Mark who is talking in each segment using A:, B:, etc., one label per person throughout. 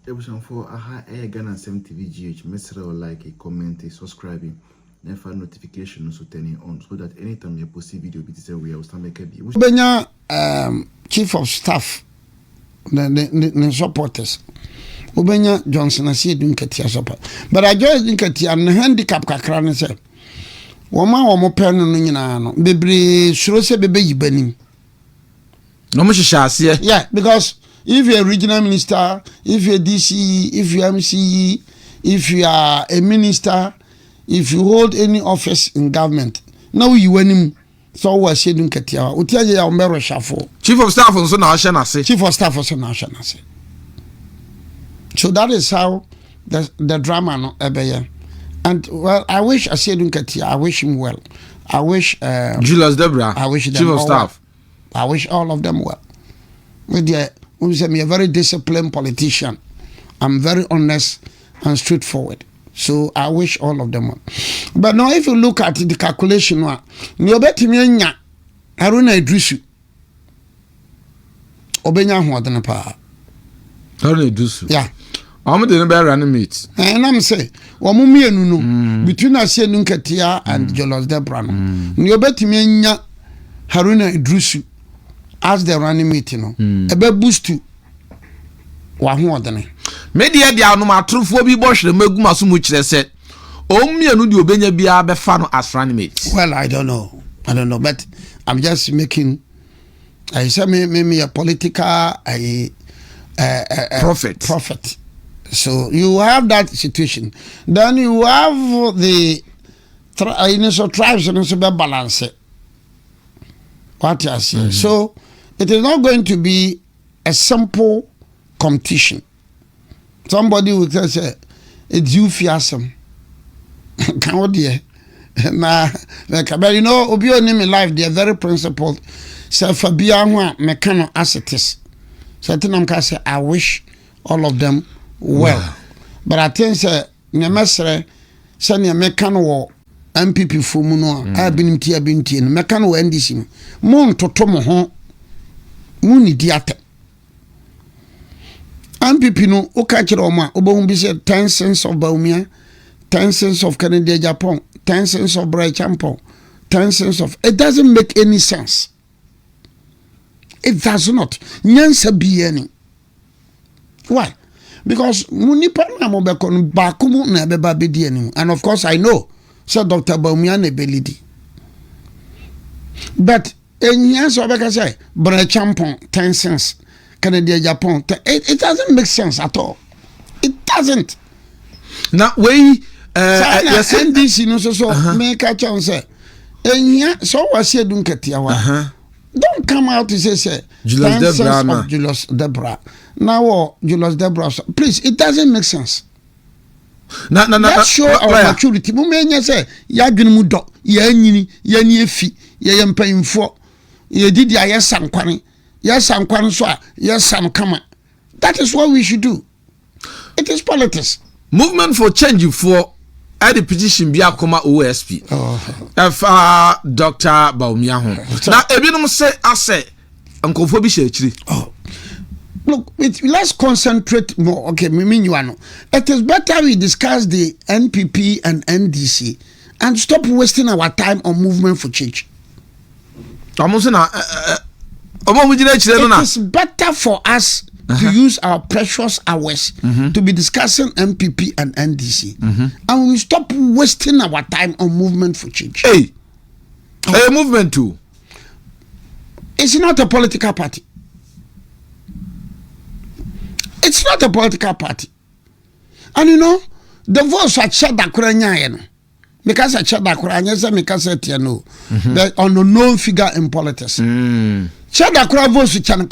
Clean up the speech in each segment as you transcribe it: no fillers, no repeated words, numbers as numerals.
A: Ebusan for aha Ghana TV GH. Mesra like, comment, subscribing, and for notification so turning on so that anytime you post a video, it is we will start making be.
B: Benya chief of staff, the supporters. Ubenya Johnson Asiedu Nketiah support. But I just Nketiah na handicap kakra ne say. Woma womo pen no nyina no. Bebre suro se bebe yibanim.
C: No mo hihase.
B: Yeah, because if you're a regional minister, if you're DC, if you're MC, if you are a minister, if you hold any office in government, now you win him. So we Asiedu Nketiah. Utiaje ya ombero shafo.
C: Chief of staff also na ahye na se.
B: Chief of staff also na ahye na se. So that is how the drama no ebeye. And well, I wish Asiedu Nketiah, I wish him well. I wish
C: Julius Debrah,
B: I wish them
C: chief of staff.
B: Well. I wish all of them well. With me a very disciplined politician. I'm very honest and straightforward. So I wish all of them well. But now if you look at the calculation, ni obetimi nya Haruna Idrisu. Obenya hoodene pa.
C: Haruna Idrisu.
B: Yeah.
C: I'm the number running mates.
B: And I'm saying, no between Asiedu Nketiah and Julius Debrah. Ni obetimi nya Haruna Idrisu as the running mate, ebe boost to wahodene.
C: Media dia no matrofo bi bo hwere magu maso mu kire se omienu di obenya bia be fa no as running mate.
B: Well, I don't know, but I'm just making I say me a political prophet. So you have that situation. Then you have the initial tribes and also balance it. What you say. So it is not going to be a simple competition. Somebody will say, it's you fiasem. Can you but you know, Obio name in life, they are very principled. So Fabia mechano as it is. So I say, I wish all of them well. But I think Nemesre send a mechano MPP for Muno, I been tia binti and mechano NDC. Mon to Tomo home, Muni diate. MPP no, Okachiroma, Obombi said 10 cents of Baumia, 10 cents of Canada, Japan, 10 cents of Bray Champo, 10 cents of. It doesn't make any sense. It does not. Nyansa be any. Why? Because munipa na mo bekon bakumu na beba bedi enu. And of course I know so Dr. Baumia ne belidi. But enyansa obeka say Bray Champo 10 cents Canada Japan. It doesn't make sense at all. It doesn't.
C: Now we
B: yes NDC no so make a chance say enya so Asiedu Nketiah. Don't come out to say
C: Julius Debrah
B: of Julius Debrah. Now Julius Debrah, please, it doesn't make sense. Let's show our maturity. Mumenya say ya dwene do ya nyini ya ni efi ya yempanyimfo ya didi ya sankwane ya sankwane so ya sam kama. That is what we should do. It is politics.
C: Movement for change for at the petition be akoma OSP. Dr. Baumia ho. Now ebinom say ase ankofo bi shechiri.
B: Look, let's concentrate more. Okay, it is better we discuss the NPP and NDC and stop wasting our time on movement for change. It is better for us to use our precious hours to be discussing MPP and NDC, and we stop wasting our time on movement for change.
C: Hey, a movement too.
B: It's not a political party. It's not a political party. And you know, the votes are checked because I checked that on a known figure in politics. Check the votes which are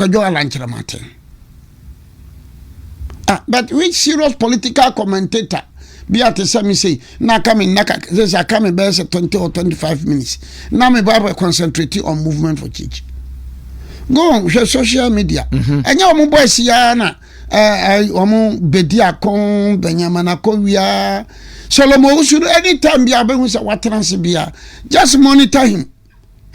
B: but which serious political commentator be at the same say, now coming, there's a coming best 20 or 25 minutes. Now me Bible concentrating on movement for change. Go on with social media. And your boys yana bedia kon benyamana kowia Solomon should anytime be able to what transibia. Just monitor him.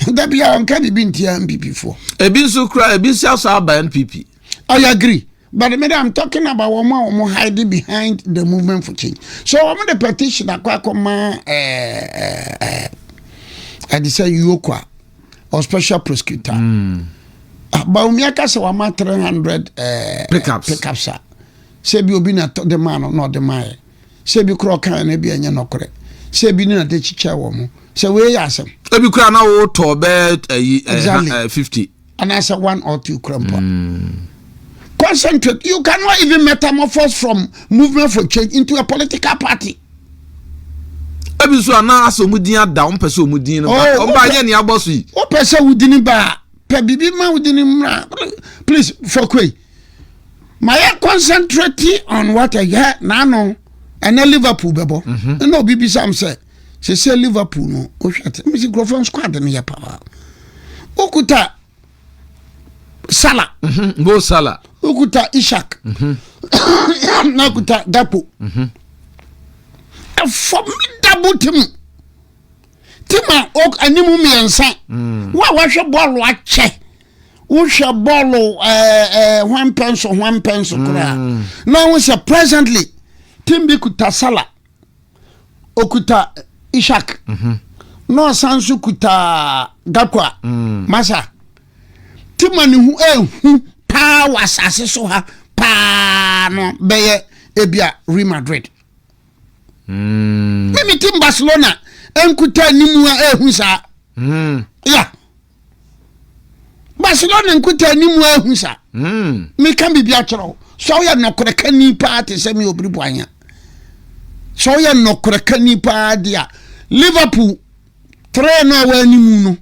B: That be on can be MPP for.
C: A bin so cry, a bin sells out by NPP.
B: I agree. But I'm talking about woman hiding behind the movement for change. So I'm the petition akwa I say Yokwa or special prosecutor. But umiaka se wama 300 pickups. Say be obi na the man or not the man. Say be kro kan na bi anya nokore. Say be na de chicha wo mo. Say we yasem.
C: E bi kra na wo to be 50.
B: And I say 1 or 2 crumple. Concentrate. You cannot even metamorphose from movement for change into a political party.
C: Ebi so na aso mudin ada on pese omudin no o ba ye ne aboso yi
B: o pese wudin ba pe bibi ma wudin mra please for kwe my concentrate on what I get na no and Liverpool bebo no bibi sam say Liverpool no o hwate me grofon squad no ye power okuta Salah
C: go Salah
B: okuta Ishak na okuta Dapo a formidable team ok animu miensa wa hwe ball ache wo hwe ball 1 pencil kura now we say presently team bi kuta Salah okuta Ishak no sansu kuta Gakwa masa team ani hu pa wasase so ha pa no beye ebia Real Madrid Mimi team Barcelona enkuta nimu ehun sa yeah Barcelona enkuta nimu ehun sa me kan bibia kyerɛw so ya nokore kani party se me obiribu anya so ya nokore kani party a Liverpool trainer wa nimu no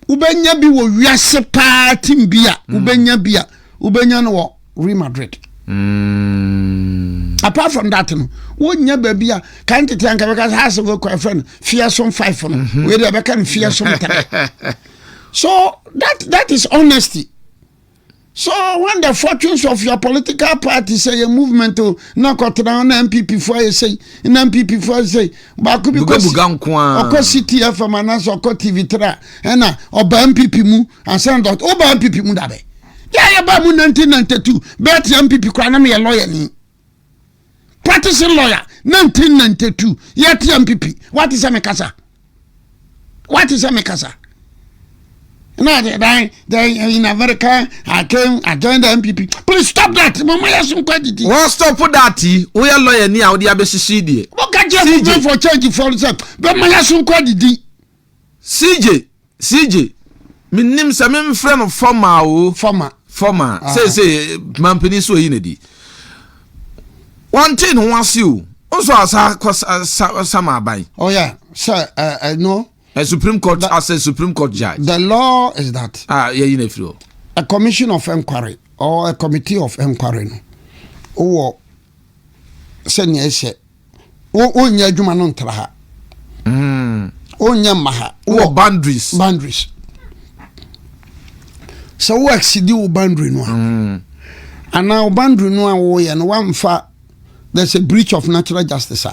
B: ubenya bi wo wiase party bia ubenya no wo Real Madrid apart from that no wonya babia kan tete anka be ka has go kwa friend fearsome 5 no we dey be kan fearsome 3 so that is honesty. So when the fortunes of your political party say a movement to na kotra na MPP for say na MPP for say ba ku bi ko city FM na so ko TV3 na oba MPP mu and dot oba MPP mu dabe ya ba mu 1992 bet MPP kwa na me lawyer ni practicing lawyer 1992 yet MPP what is a mekasa no they in America I joined the MPP please stop that mama yasum kwadidi
C: what stop that we are lawyer ni a we dey abesisi die
B: okay just for change for himself mama yasum kwadidi CJ minim sa mem friend of former say mampani so yi na di one thing who see you also as sama ban oh yeah sir no
C: a Supreme Court as a Supreme Court judge
B: the law is that
C: a
B: commission of inquiry or a committee of inquiry no senya ese o nya adwuma no ntra ha o nya maha
C: o boundaries
B: so wo exceed wo boundary no and now boundary no wo ye no one fa there's a breach of natural justice.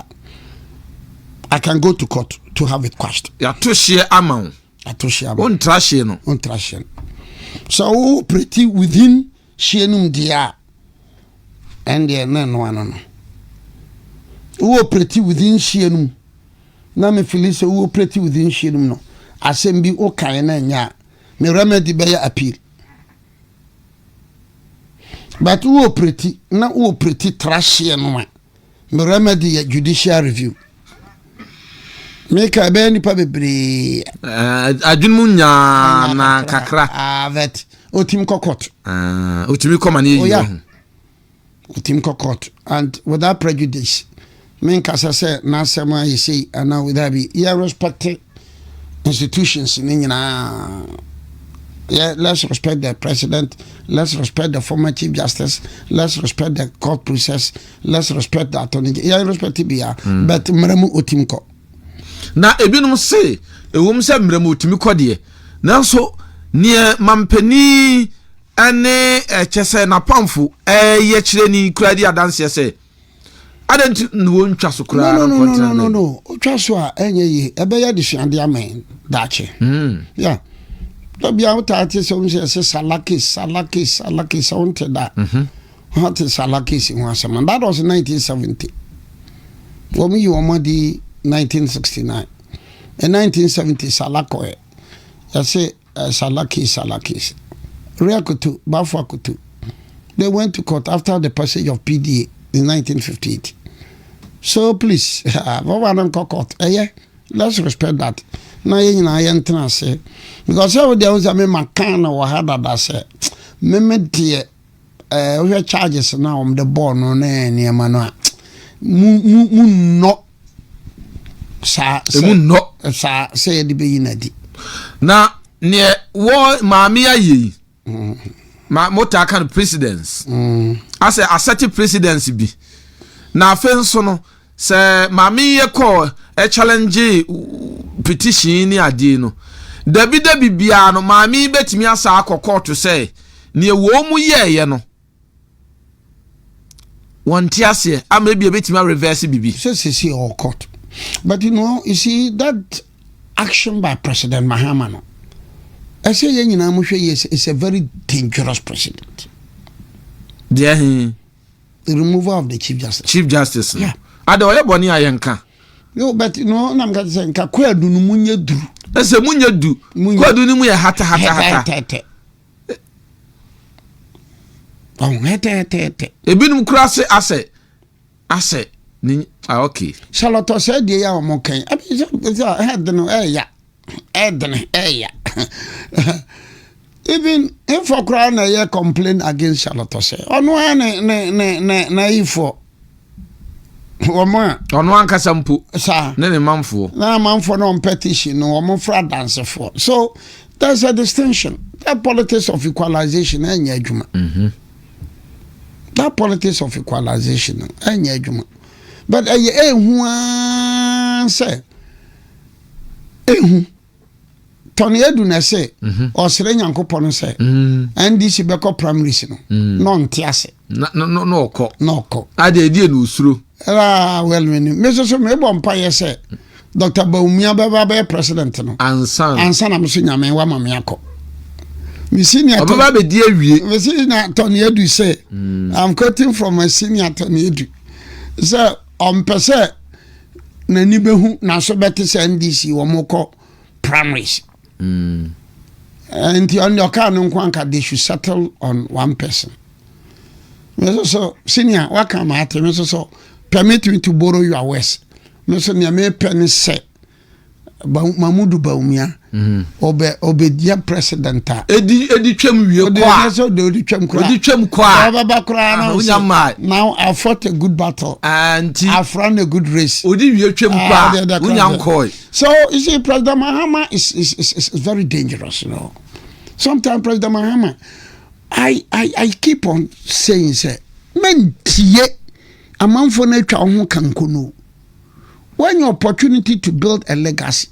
B: I can go to court to have it quashed.
C: Ya to share amount. On trash no.
B: So pretty within shenum dia and there no. Who pretty within shenum. Na me feel say who pretty within shenum no. Assembly o kan na nya. Me remedy be appeal. But who pretty trash no. Me remedy judicial review. Make a benny pabebre
C: adwunmunya na kakra
B: vet otim kokot
C: otimi komani
B: otim kokot and without prejudice men kasa say na sema you say and now without be yeah respect institutions nyina yeah let's respect the president, let's respect the former chief justice, let's respect the court process, let's respect the attorney yeah respect bia but mramu otim ko
C: na ebinum se ewum se mremu otimi kode na so ne mampani ane chese na pamfo ye kire ni kuradi adanse se adent no ntwa so kura
B: no otwa so a enye yi ebe ya disuande amen dache yeah to bia utati se salaki so unte da What is Salakis in Wasserman? That was in 1970. For me, you were 1969. In 1970, Salakoe. I say Salakis. Riakutu, Bafakutu. They went to court after the passage of PDA in 1958. So please, let's respect that. Now, say because there was a man or had that say, me we charges now on the board no near mano. No, sa say the be
C: na near war mamia ye. Ma mota kan presidents. As a assertive presidency be. Na afenso no se mami ye call a challenge petition ni ade no. Dabi bia no mami betimi asa akọ to say ne wo mu ye no. One tiase am be betimi reverse bibi.
B: So see all court. But you see that action by President Mahama no. I say yes, is a very dangerous president.
C: The
B: removal of the Chief Justice.
C: Chief Justice.
B: Yeah.
C: Adoye boni AYɛka.
B: No, but I'm going to say kwadu no munye duru.
C: Ese munye du. Kwadu ni mu ye hata.
B: Oh, hete.
C: Ebinum kura ase ni okay.
B: Charlotte said the ya mo kan. Abi head no ya. Even if a crown a complain against Charlotte say, on one na ifo.
C: On one kasampu,
B: sir.
C: Nene manfo.
B: Na manfo no petition no mo fra dance for. So there's a distinction. That politics of equalization enya adwuma. That politics of equalization enya adwuma. But say Tony Edu na say osere nyankopon say NDC beko primaries no no ntiase
C: no
B: okọ
C: ade die no usuro
B: well me so me bompa ye say Dr. Baumia baba president no ansa na me so nyame wa mame akọ me senior
C: baba be die awie
B: me senior Tony Edu say I'm quoting from a senior Tony Edu so pese na ni behu na so beti say NDC wo moko primaries. And on your car, they should settle on one person. So, senior, what come at me? So, permit me to borrow your words. Mr. Nyame Penny say, Mamudu Baumia, obedia president.
C: Edi
B: now I fought a good battle and I've run a good race. So you see, President Mahama is very dangerous, you know. Sometimes President Mahama, I keep on saying, say, men tie a man for nature who can kuno. When your opportunity to build a legacy,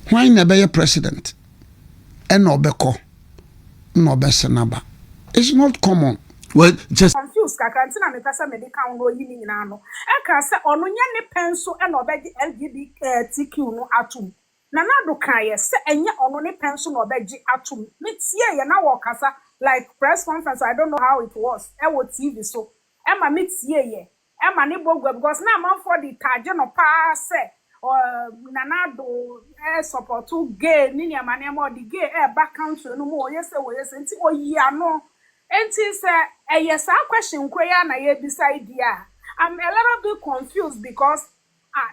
B: why never be a president? And no beko, no besenaba. It's not common.
C: Well, just
D: confused. Kakantina me pesa me de kan go yini na no. E ka se ono nya ne penso e no be LGBTQ no atum. Na na do kan ye se enye ono ne penso no be gi atum. Me tie ye na wo kasa like press conference. I don't know how it was. E wo TV so. E ma me tie ye. E ma ne bogwa because na man for the target no pa se nanado support to gay ni amane mo the gay back country no mo yes nti oyi ano enti say yes question kwaya na ye decide dia. I'm a little bit confused because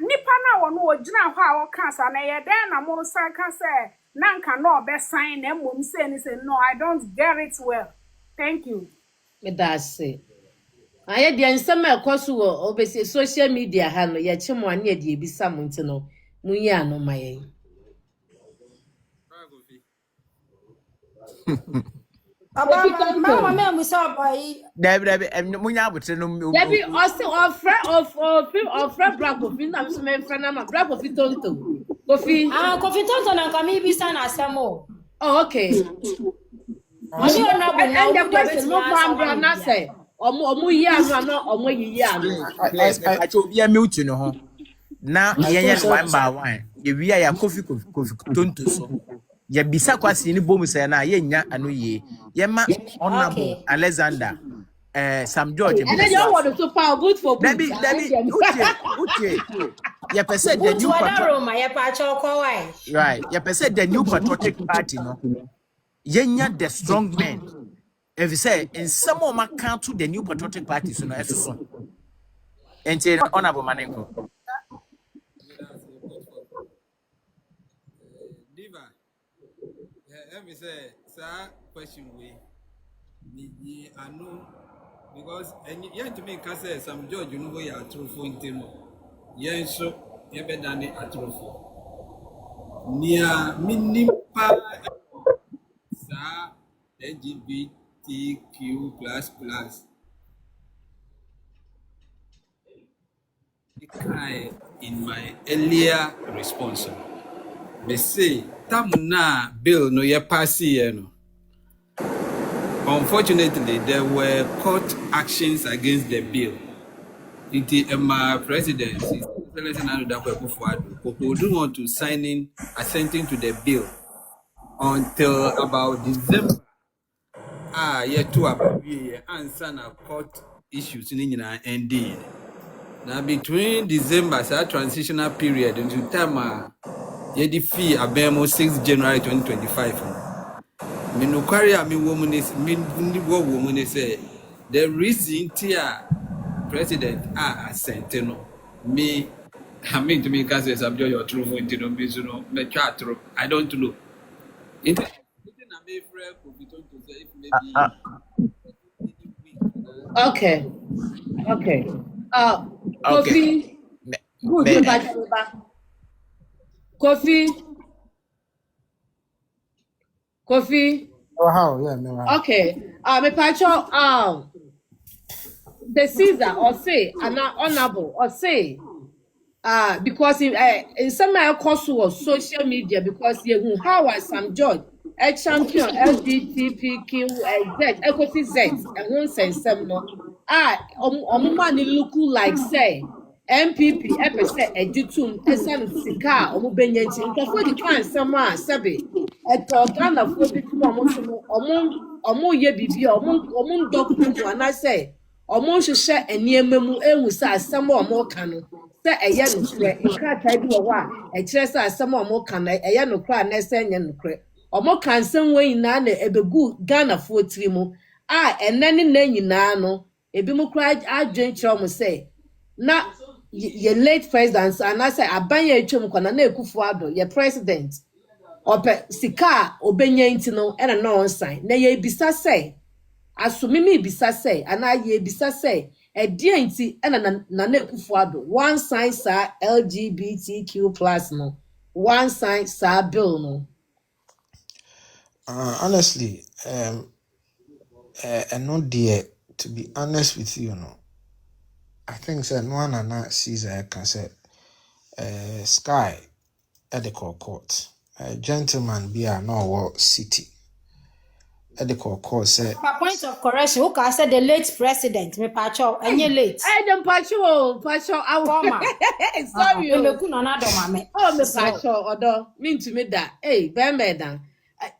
D: nipa na wono ogina ho a wo kan sa na ye den na mo san kan say na nka no be sign na mom say ni say no, I don't get it well. Thank you.
E: Me da say aye dia nsem ekoso wo obesi social media ha no ye chemo ane ye de bisa mo ntino munyi ano maye
F: Aba mama me musa boy
G: Debi munya abotre no
E: Debi ofre black coffee na so me friend na black coffee tonto coffee
F: coffee tonto na kami bisa na asemo.
E: Oh okay
F: Oni ona bo na
E: and the person no farm na say omo yi anu na omo yi anu
G: acho bia mute no ho na yeye one by one ye wi ya coffee tonto so ye bisa kwasi ni bomu say na ye nya anu ye ma honorable Alexander Sam George
E: And then you want to power good for
G: Debbie, okay. You said the new right. You said the new patriotic party, no. Yenya the strong men. If you say in some of my count the new patriotic party, so no, so. And say honorable Manenko.
H: Diva, let me say, sir, question we I know because and you to me can say some George you know we are true for intimo. Yes, so you better than it at true. Near minipa sir LGBTQ plus. In my earlier response, they say Tamuna bill no ye pass no. Unfortunately, there were court actions against the bill. My president, don't want to sign in, assenting to the bill until about December. To answer court issues in ND. Now between December, transitional period into time, the fee abemo 6 January 2025. Woman is the reason president assent me. I mean to me because it's subject your true for into I don't know.
E: Okay. Kofi. Good. Kofi.
B: Oh, how? Yeah, no.
E: Okay. Me pacho the Caesar or say an honorable or say because in some course was social media because you how was Sam George a champion LGBTQZ equity Z and one sense no omumani look like say MPP epese edutum esan sika omubenyanti nkofo di kan sama sabe eto Ghana fo bitum omo ye bibi omo document wana say omo hwehwe eniema mu ehu sa asem omo ka no se eye no kre nkrata bi wo a e kire sa asem omo ka na eye no kra na se nya no kre omo kan sem we nyina na ebegu Ghana fo tiri mu enani na nyina no ebi mu kra adwen kire omo say na ye late president and I say abanye etwem kwana na Akufo-Addo ye president ope sika obenya ntino ena no sign na ye bisa say asumimi bisa say ana ye bisa say edie nti ena na Akufo-Addo one sign sa LGBTQ+ no one sign sa bill no
B: Honestly, and not dear, to be honest with you, I think that no one and Caesar can say Sky at the court. A gentleman be a no city. At the court say
F: point of correction, who can say the late president, me pacho, and you late.
E: dem pacho
F: Former.
E: sorry
F: Me ku na na do mame.
E: me pacho odo mean to me that bemeda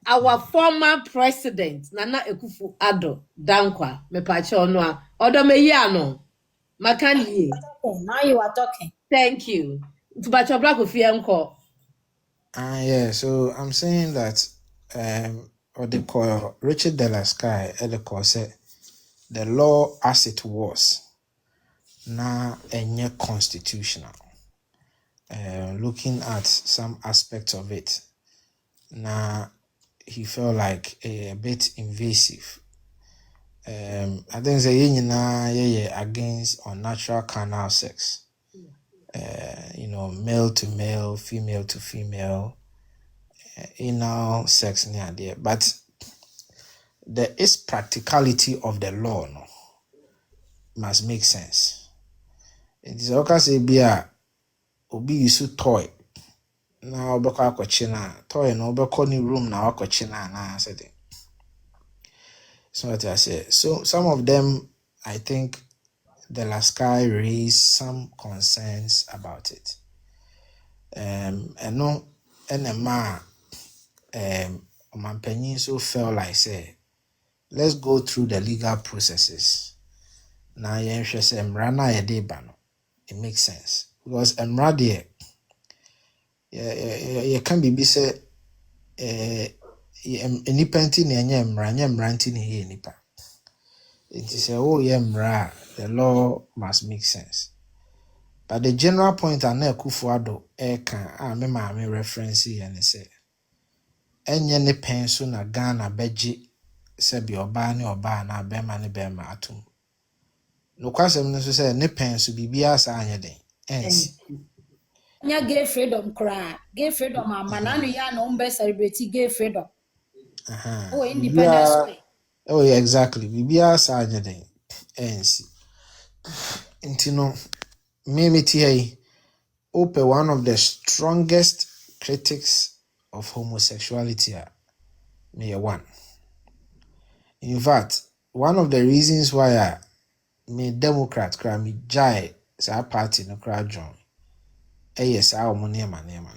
E: our former president Nana Akufo-Addo dankwa me pacho no a odo me yi ano makani.
F: Now you are talking.
E: Thank you. To pacho black of enko.
B: yeah, so I'm saying that or they call Richard de la Sky at the court said the law as it was now a constitutional. Looking at some aspects of it, now he felt like a bit invasive. I think the against unnatural carnal sex. Male to male, female to female, anal sex near there. But there is practicality of the law, no, must make sense. It is okay say be a obi isu toy. Na obeko akochina toy no obeko ni room na akochina na said. So what I say. So some of them, I think, the last guy raised some concerns about it. And no, NMA, Omanpenyin so felt like say, let's go through the legal processes
I: na yɛnhwɛ sɛ mmara no a yɛde ba no it makes sense because mmara deɛ yɛka biribi sɛ nipa nti na ɛnyɛ mmara nti na ɛyɛ nipa nti sɛ woyɛ mmara a the law must make sense but the general point a na Akufo-Addo ɛka a me maame reference yɛ ne sɛ ɛnyɛ ne pɛn so na Ghana bɛgye sɛ bi ɔbaa ne ɔbaa na bɛrima ne bɛrima atom nokwasɛm no so sɛ ne pɛn so biribiara saa anyɛ den ɛnsi
F: nya gay freedom cry. Gay freedom amana no ya no mbe celebrate gay freedom. Oh, independence way.
I: Oh, yeah, exactly. Bibia sa anyɛ den ɛnsi nti no me tie open one of the strongest critics of homosexuality me one. In fact, one of the reasons why me Democrat cry me jai sa party no cry join yes our money no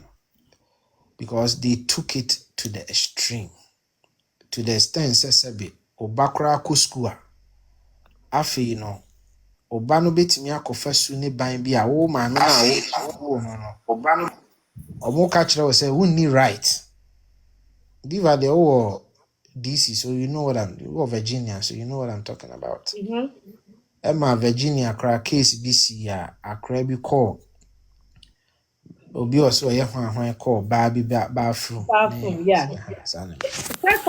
I: because they took it to the extreme to the extent sɛbi obakra ko school afi no oba no betimi akɔfa su ne ban bi a wo ma no no oba no omo ka kyerɛ wo sɛ wonni right diva de wo DC so you know what Virginia so you know what I'm talking about. Emma Virginia cra case BC akra bi call obi also ye hwan call bathroom
E: yeah first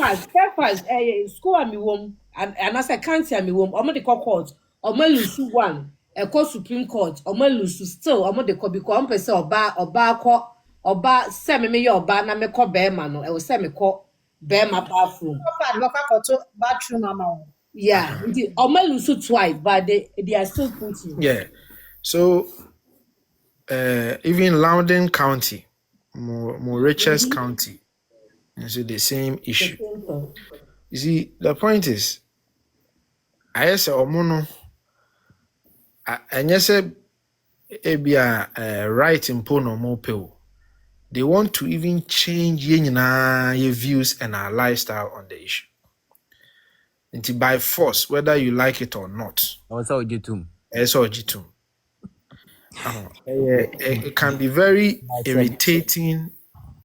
E: school am wom and as a county am wom omo de court omo lose one e call Supreme Court omo lose still omo de call because omo pese oba se me ye oba na me call bema no e wo se me call bema bathroom
F: Bathroom mama.
E: yeah omo lose twice but they are still pushing.
I: Yeah, so even Loudoun County, more richest county, and so the same issue. You see, the point is, I say omono, and yes, right in pono mopeo. They want to even change your views and our lifestyle on the issue. Until by force, whether you like it or not.
G: Also, Jitum.
I: It can be very irritating